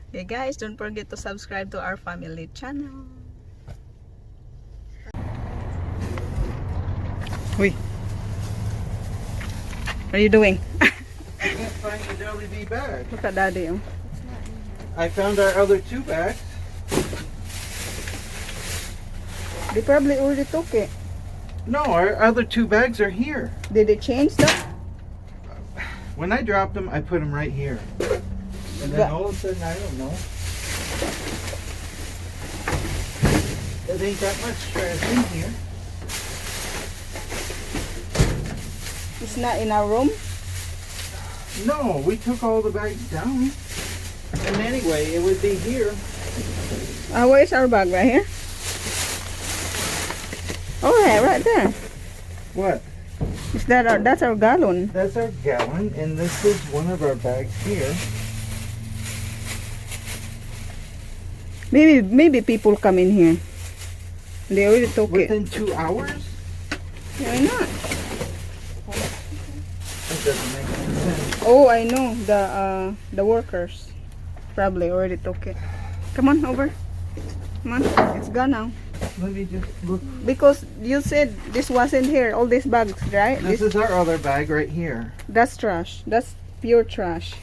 Okay guys, don't forget to subscribe to our family channel. Wait. What are you doing? I can't find the Jollibee bag. Look at daddy. Oh. I found our other 2 bags. They probably already took it. No, our other 2 bags are here. Did they change them? When I dropped them, I put them right here. And then But- all of a sudden, I don't know. It ain't that much trash in here. It's not in our room. No, we took all the bags down. And anyway, it would be here. Where's our bag? Right here? Oh yeah, right there. What? Is that our, that's our gallon. That's our gallon, and this is one of our bags here. Maybe people come in here. They already took it. Within 2 hours? Why not? That doesn't make any sense. Oh, I know. The workers probably already took it. Come on over. Come on. It's gone now. Let me just look. Because you said this wasn't here. All these bags, right? This is our other bag right here. That's trash. That's pure trash.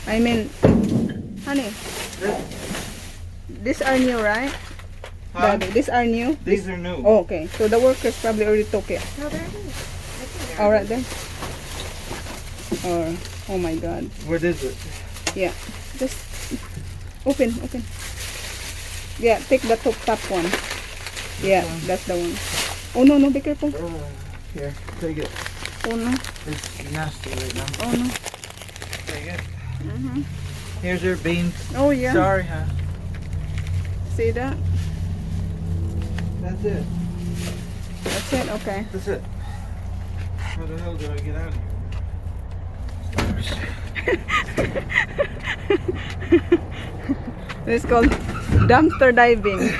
I mean, honey, these are new, right? Huh? Daddy, these are new? These are new. Oh, okay. So the workers probably already took it. No, there it is. All right then. Oh my God. What is it? Yeah. Just open. Yeah, take the top one. Yeah, that's the one. Oh no, be careful. Here, take it. Oh no. It's nasty right now. Oh no. Take it. Mhm. Here's your beans. Oh yeah. Sorry, huh? See that? That's it. That's it. Okay. That's it. How the hell do I get out of here? This is called dumpster diving.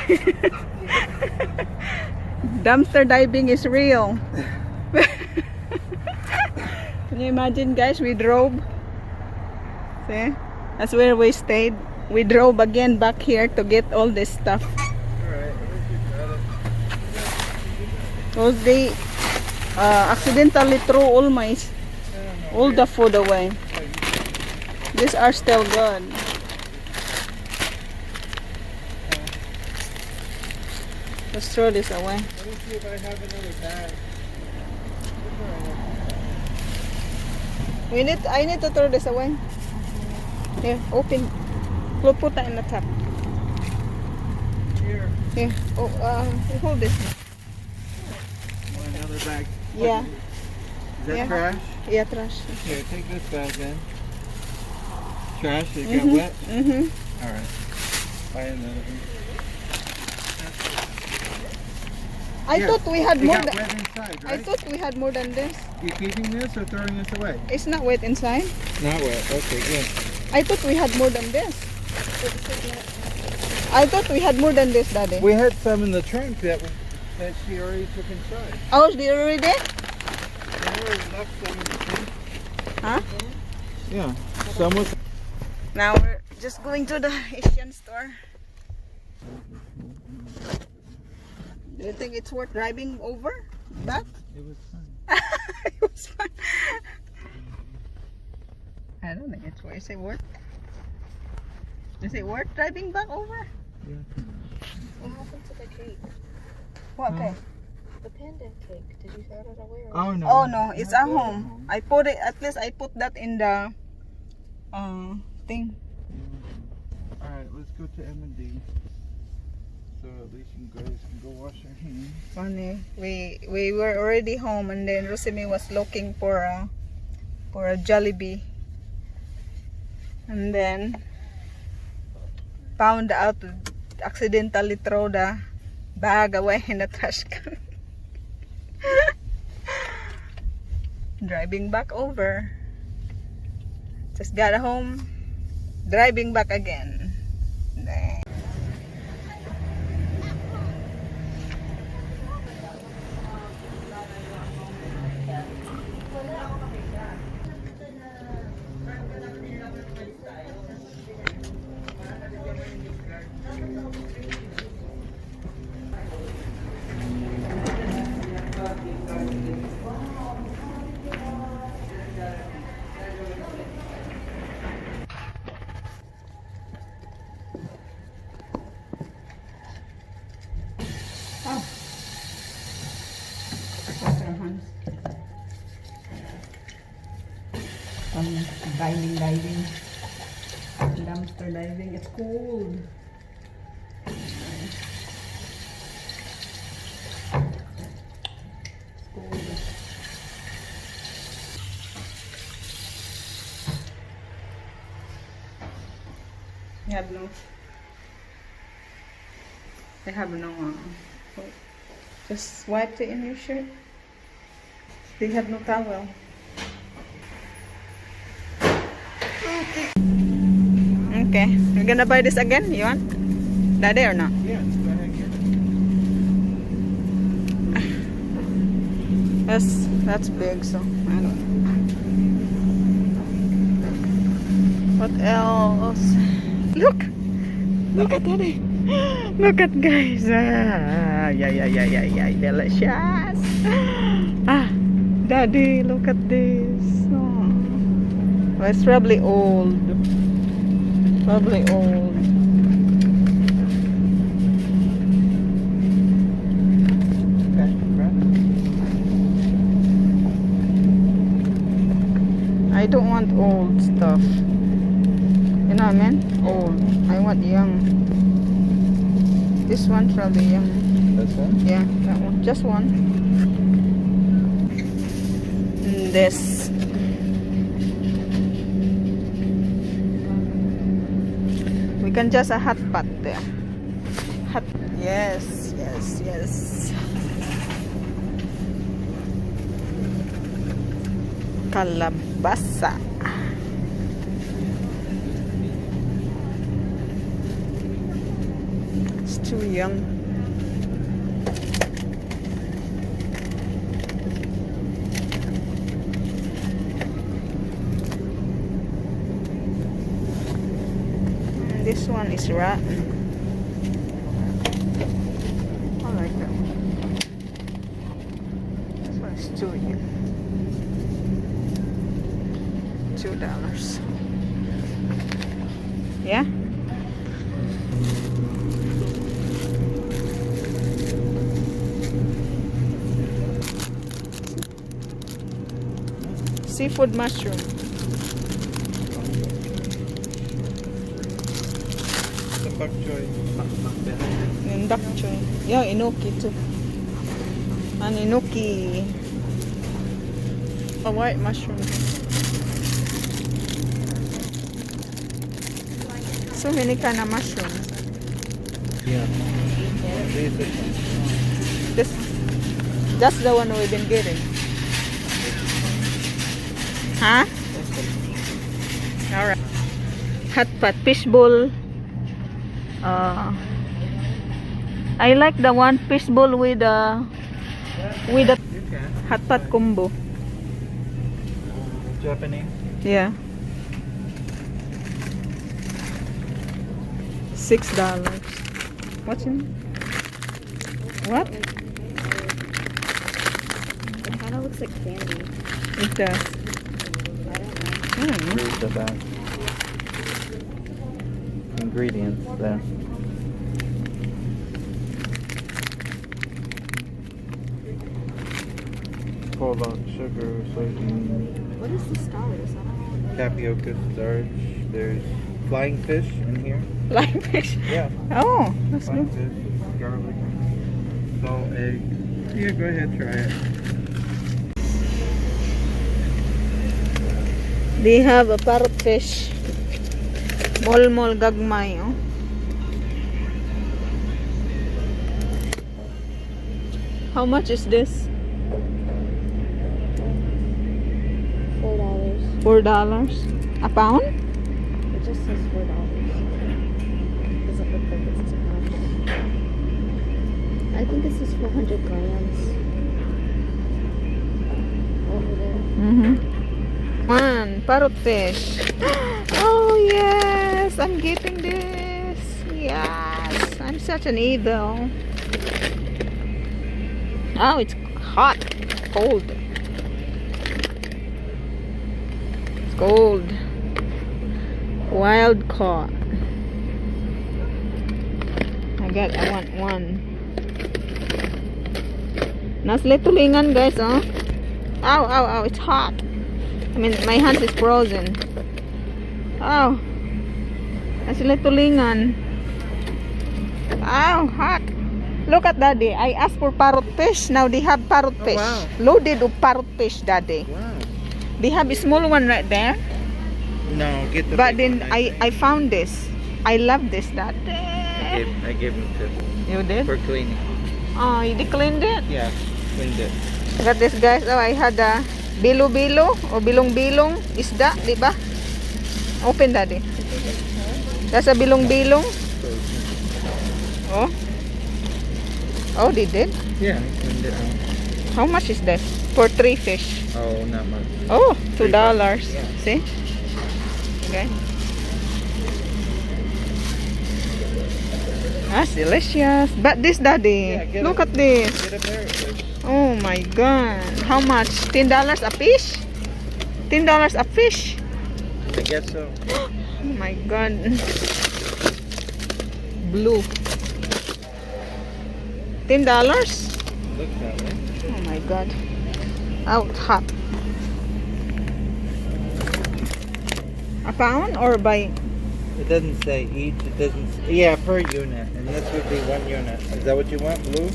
Dumpster diving is real. Can you imagine, guys? We drove. See? That's where we stayed. We drove again back here to get all this stuff. Alright, Because they accidentally threw all the food away. These are still good. Let's throw this away. Let me see if I have another bag. I need to throw this away. Here, open. Put that in the top. Here. Here. Oh, hold this. Want another bag? Yeah. Is that Yeah. trash? Yeah, trash. Here, take this bag then. Trash, it got wet? Mhm. Alright. Buy another one. I Here, thought we had it more got than wet inside, I right? thought we had more than this. You keeping this or throwing this away? It's not wet inside. Not wet. Okay, good. I thought we had more than this. I thought we had more than this, Daddy. We had some in the trunk that she already took inside. Oh, they already did? We already left some in the trunk. Huh? Yeah. Some was. Now we're just going to the Asian store. Do you think it's worth driving over? Back? It was fun. It was fun. I don't think it's worth. Is it worth? Is it worth driving back over? Yeah. What happened to the cake? What? Okay. The panda cake. Did you throw it away? Or Oh no. Oh no, it's at home. I put it. At least I put that in the thing. All right, let's go to M&D. So at least you guys can go wash your hands. Funny. We were already home, and then Rosemi was looking for a Jollibee, and then found out to accidentally throw the bag away in the trash can. Driving back over. Just got home. Driving back again. Dang. hands. Diving. Dumpster diving. It's cold. It's cold. You have no. I have no. Just wipe it in your shirt. They have no towel. Okay, you're gonna buy this again? You want? Daddy or not? Yeah, go ahead and get it. That's big, so I don't know. What else? Look at Daddy. Look at guys. Yeah, delicious. Daddy, look at this. Oh. Well, it's probably old. Probably old. Okay, grab it. I don't want old stuff. You know what I mean? Old. I want young. This one's probably young. This one? Yeah, that one. Just one. And this. We can just a hot pot there. Hot. Yes. Kalabasa. It's too young. This one is rotten. I like that one. This one is too young. $2. Yeah? Seafood mushroom. The bok choy. Yung bok choy. Yeah, enoki too. And enoki. A white mushroom. So many kind of mushrooms. Yeah. That's the one we've been getting. Huh? Alright. Hot pot fishbowl. I like the one fishbowl with the You can. hot pot combo. Japanese. Yeah. $6. What's in? What? It kind of looks like candy. It does. I don't know. Read the back. Ingredients there. Full-out sugar, soybean, What is the stars? I don't know. tapioca starch. There's flying fish in here. Like fish. Yeah, Oh, that's flying good. fish, garlic, salt, egg. Yeah, go ahead, try it. They have a parrot fish. Mol gagmay, oh. How much is this? $4. $4 a pound? It just says $4. Doesn't look like it's too much. I think this is 400 grams. Over there. One parrot fish. Oh yes, I'm getting this. Yes, I'm such an evil. Oh, it's hot, cold. It's cold. Wild caught. I want one. Nasle tulingan, guys, oh. Ow, ow, ow, it's hot. I mean, my hand is frozen. Oh. Nasle tulingan. Ow, hot. Look at Daddy. I asked for parrot fish. Now they have parrot fish. wow. Loaded of parrot fish, Daddy. Wow. They have a small one right there. No, get the But big then one. I found this. I love this, Daddy. I gave him to You did? for cleaning. Oh, you cleaned it? Yeah, cleaned it. Look at this, guys. Oh, I had a bilo-bilo o bilong-bilong isda, di ba? Open, Daddy. That's a bilong-bilong. Oh. Oh, they did? Yeah, I cleaned it out. How much is that? For 3 fish. Oh, not much. Oh, $2. Yeah. See? Okay. That's delicious. But this, Daddy, Yeah, get look it. at this. Get a parrotfish. Oh my God. How much? $10 a fish? $10 a fish? I guess so. Oh my God. Blue. $10? Looks that way. Oh my God. Out hot. A pound or by? It doesn't say each. It doesn't. Yeah, per unit, and this would be 1 unit. Is that what you want, blue?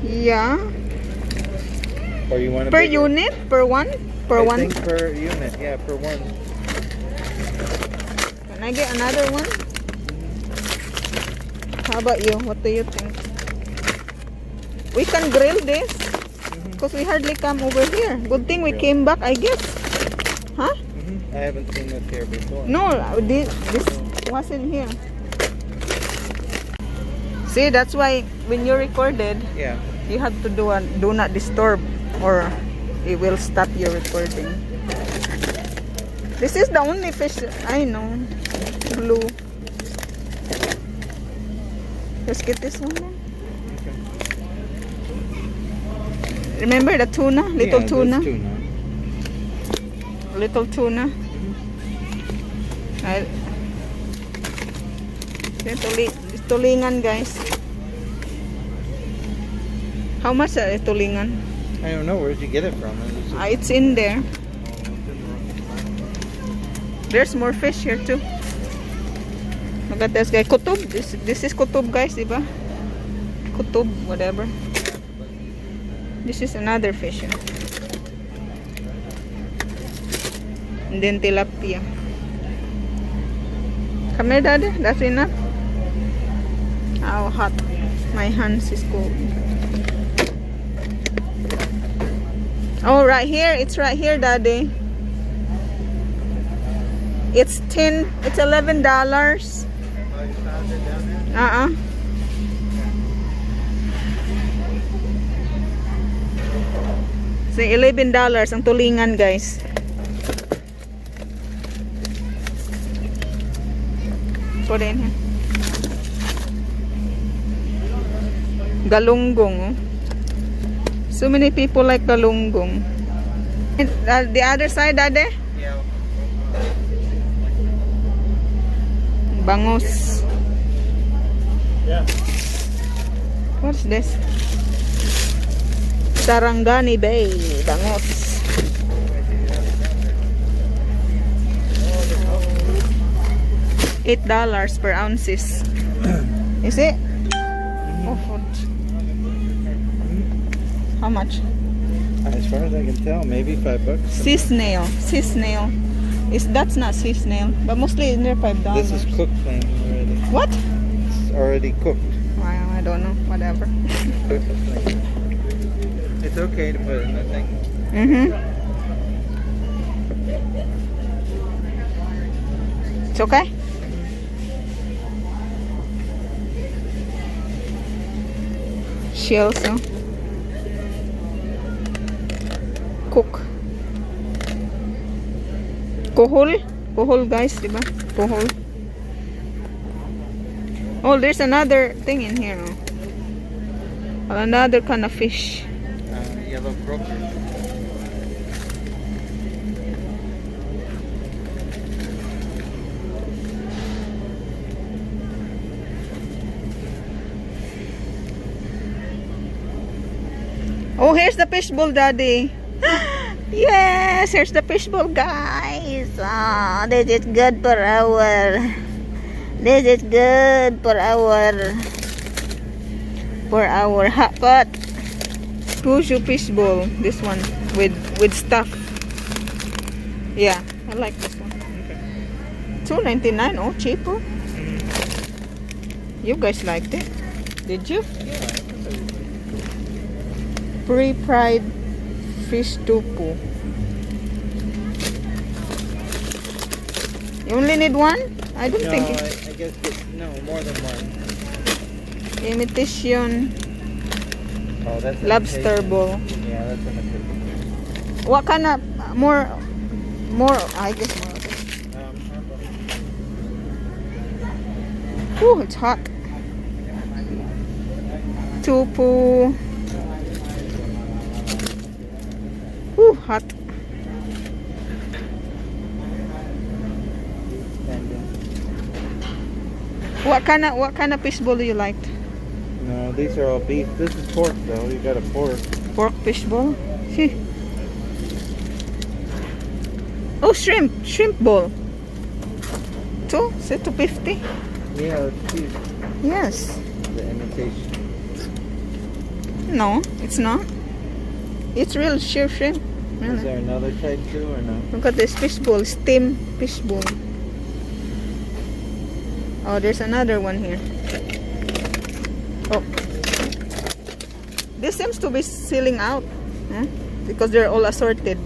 Yeah. Or you want a Per bigger? unit? Per one? Per I one? think per unit. Yeah, per one. Can I get another one? How about you? What do you think? We can grill this because we hardly come over here. Good thing we came back, I guess. Huh? I haven't seen this here before. No, this wasn't here. See, that's why when you recorded, Yeah. you have to do a do not disturb or it will stop your recording. This is the only fish I know. Blue. Let's get this one then. Remember the tuna? Little Yeah, tuna? that's tuna. Little tuna. Ay, tulingan, guys. How much is tulingan? I don't know. Where'd you get it from? It's in there. There's more fish here too. Look at this guy. Kutub. This is kutub, guys, diba? Kutub, whatever. This is another fish. And then tilapia. Come here, Daddy. That's enough. How hot. My hands is cold. Oh, right here. It's right here, Daddy. It's $11. So, $11 ang tulingan, guys. Put it in here. Galunggong. Oh. So many people like galunggong. And, the other side, Daddy? Yeah. Bangos. Yeah. What's this? Sarangani Bay. Bangos. $8 per ounces. Is it? Oh, how much? As far as I can tell, maybe $5. Sea snail. Sea snail. That's not sea snail, but mostly it's near $5. This is cooked thing already. What? It's already cooked. I don't know. Whatever. Cooked thing. It's okay to put in the thing. It's okay? Shells, no? Cook. Kohol. Kohol, guys, diba? Kohol. Oh, there's another thing in here. Oh. Another kind of fish. Yellow croaker. Oh, here's the fishbowl, Daddy. Yes, here's the fishbowl, guys. Ah, this is good for our. This is good for our hot pot. Kuju fishbowl. This one with stuff. Yeah, I like this one. $2.99. Oh, cheaper. You guys liked it, did you? Pre-fried fish tofu. You only need one? I don't think it. I guess no, more than one. Imitation Oh, that's lobster bowl. Yeah, that's imitation. What kind of more? I guess more. Ooh, it's hot. Tofu. Ooh, hot. What kind of fish bowl do you like? No, these are all beef. This is pork though. You got a pork. Pork fish bowl. See. Oh, shrimp bowl. Two? Is it $2.50? Yeah, it's cheap. Yes. The imitation. No, it's not. It's real shrimp. Is Really. there another type too or no? Look at this fish bowl, steam fish bowl. Oh, there's another one here. Oh, this seems to be selling out, because they're all assorted.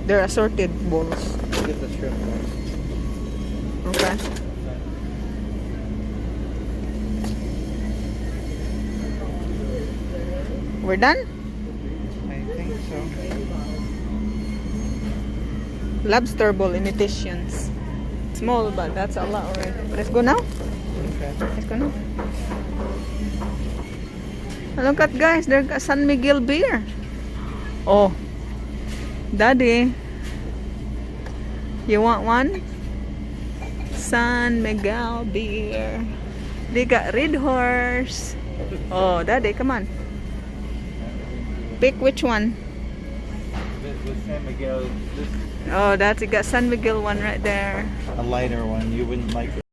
They're assorted bowls. Get the shrimp one. Okay. We're done. I think so. Lobster bowl imitations. Small, but that's a lot already. Let's go now. Okay. Let's go now. Look at guys, there's a San Miguel beer. Oh, Daddy, you want one? San Miguel beer. They got Red Horse. Oh, Daddy, come on. Pick which one. With San Miguel, this Oh, that's it. Got San Miguel one right there. a lighter one. You wouldn't like it.